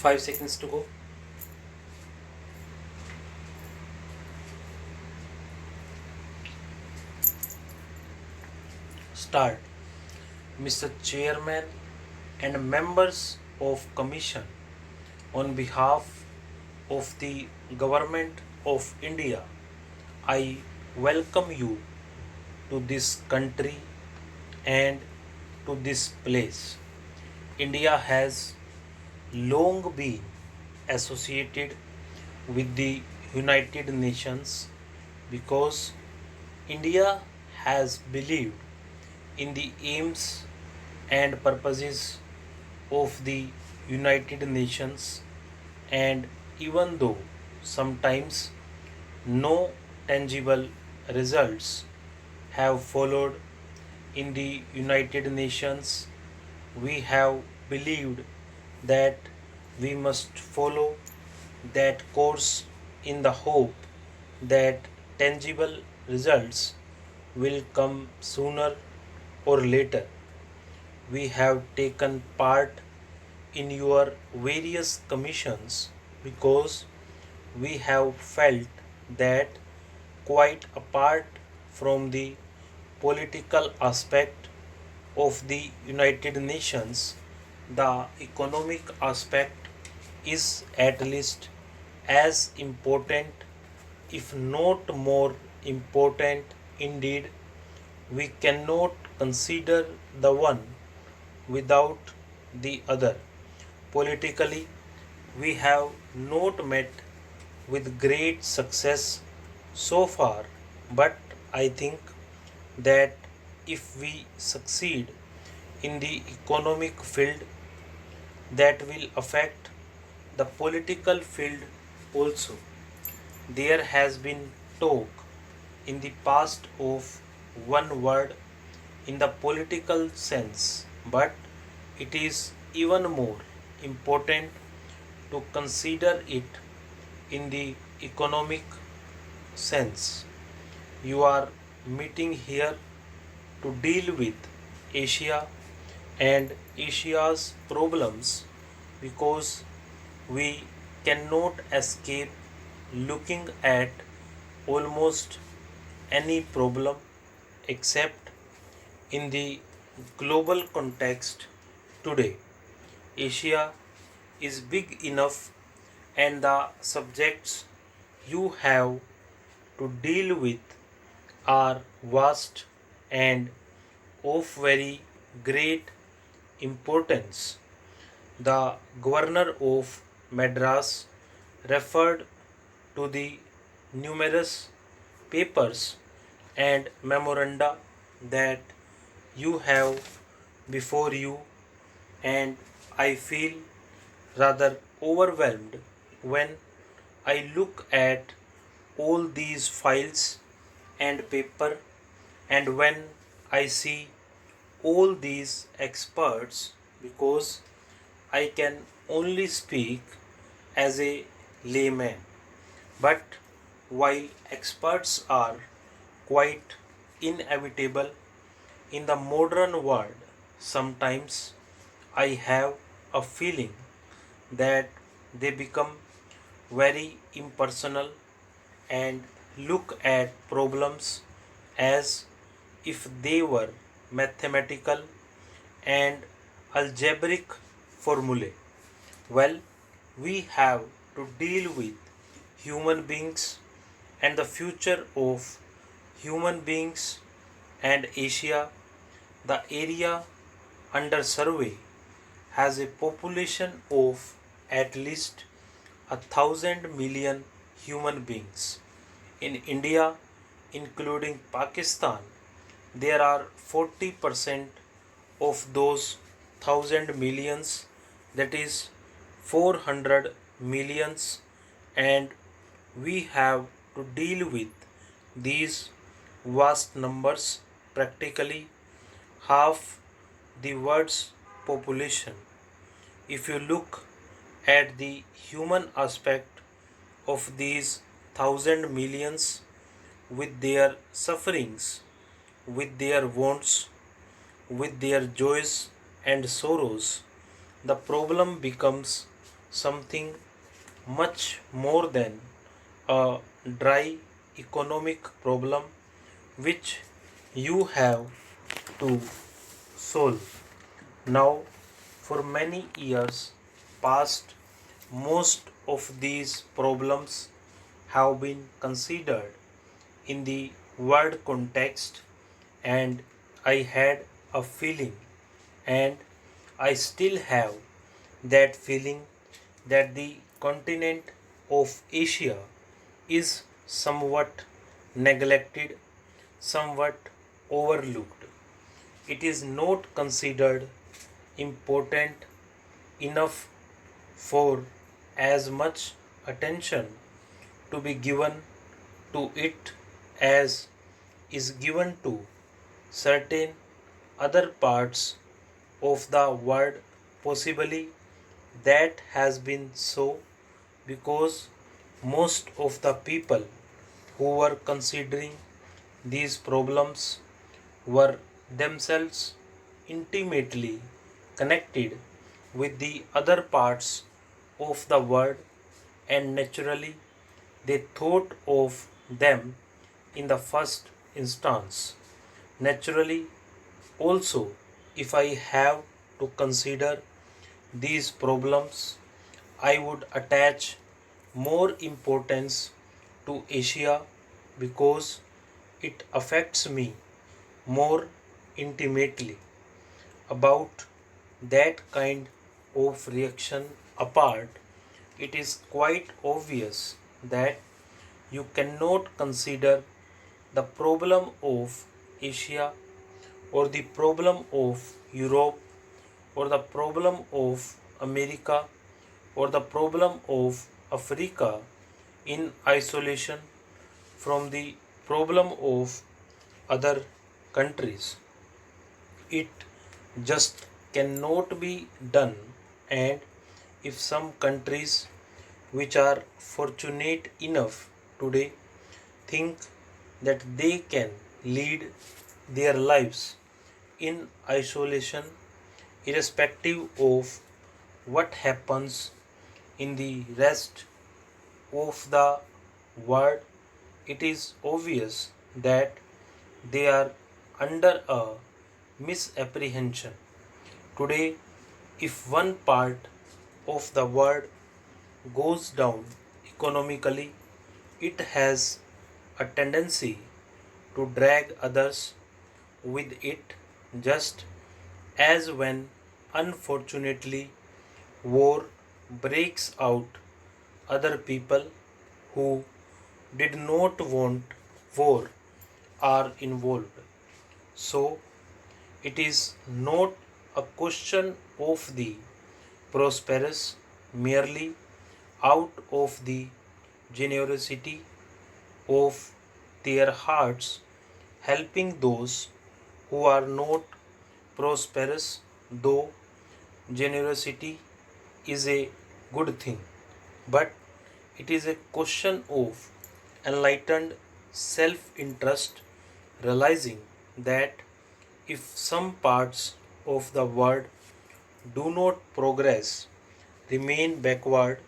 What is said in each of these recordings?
5 seconds to go. Start. Mr. Chairman and members of Commission, on behalf of the Government of India, I welcome you to this country and to this place. India has long been associated with the United Nations because India has believed in the aims and purposes of the United Nations, and even though sometimes no tangible results have followed in the United Nations, we have believed that we must follow that course in the hope that tangible results will come sooner or later. We have taken part in your various commissions because we have felt that, quite apart from the political aspect of the United Nations, the economic aspect is at least as important, if not more important. Indeed, we cannot consider the one without the other. Politically, we have not met with great success so far, but I think that if we succeed in the economic field, that will affect the political field also. There has been talk in the past of one word in the political sense, but it is even more important to consider it in the economic sense. You are meeting here to deal with Asia and Asia's problems because we cannot escape looking at almost any problem except in the global context today. Asia is big enough, and the subjects you have to deal with are vast and of very great importance. The governor of Madras referred to the numerous papers and memoranda that you have before you, and I feel rather overwhelmed when I look at all these files and paper, and when I see all these experts, because I can only speak as a layman. But while experts are quite inevitable in the modern world, sometimes I have a feeling that they become very impersonal and look at problems as if they were mathematical and algebraic formulae. Well, we have to deal with human beings and the future of human beings, and Asia, the area under survey, has a population of at least 1,000 million human beings. In India, including Pakistan, there are 40% of those 1,000 millions, that is 400 millions, and we have to deal with these vast numbers, practically half the world's population. If you look at the human aspect of these 1,000 millions, with their sufferings, with their wants, with their joys and sorrows, the problem becomes something much more than a dry economic problem which you have to solve. Now, for many years past, most of these problems have been considered in the world context, and I had a feeling, and I still have that feeling, that the continent of Asia is somewhat neglected, somewhat overlooked. It is not considered important enough for as much attention to be given to it as is given to certain other parts of the world. Possibly that has been so because most of the people who were considering these problems were themselves intimately connected with the other parts of the world, and naturally they thought of them in the first instance. Naturally, also, if I have to consider these problems, I would attach more importance to Asia because it affects me more intimately. About that kind of reaction apart, it is quite obvious that you cannot consider the problem of Asia or the problem of Europe or the problem of America or the problem of Africa in isolation from the problem of other countries. It just cannot be done, and if some countries which are fortunate enough today think that they can lead their lives in isolation, irrespective of what happens in the rest of the world, it is obvious that they are under a misapprehension. Today, if one part of the world goes down economically, it has a tendency to drag others with it, just as when unfortunately war breaks out, other people who did not want war are involved. So, it is not a question of the prosperous merely out of the generosity of their hearts, helping those who are not prosperous, though generosity is a good thing, but it is a question of enlightened self interest, realizing that if some parts of the world do not progress, remain backward,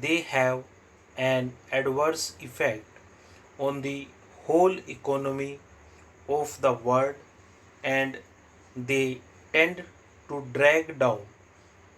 they have an adverse effect on the whole economy of the world, and they tend to drag down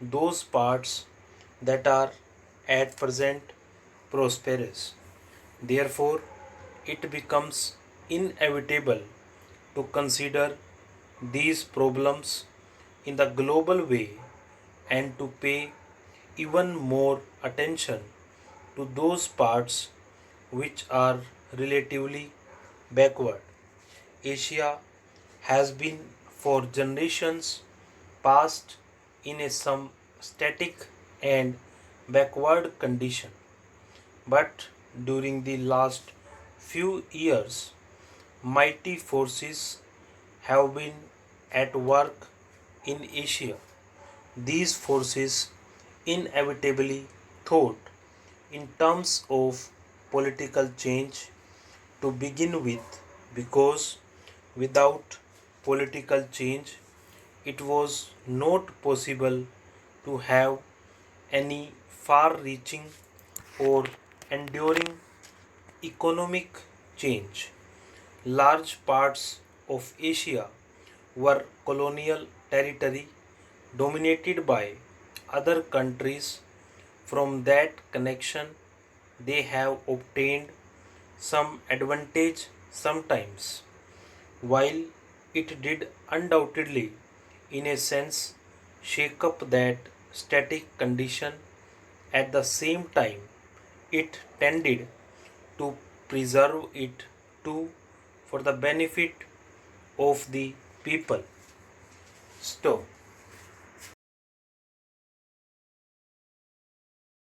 those parts that are at present prosperous. Therefore, it becomes inevitable to consider these problems in the global way and to pay even more attention to those parts which are relatively backward. Asia has been for generations past in a some static and backward condition, but during the last few years mighty forces have been at work in Asia. These forces inevitably thought in terms of political change to begin with, because without political change it was not possible to have any far reaching or enduring economic change. Large parts of Asia were colonial territory dominated by other countries. From that connection, they have obtained some advantage sometimes. While it did undoubtedly, in a sense, shake up that static condition, at the same time, it tended to preserve it too for the benefit of the people. Stop.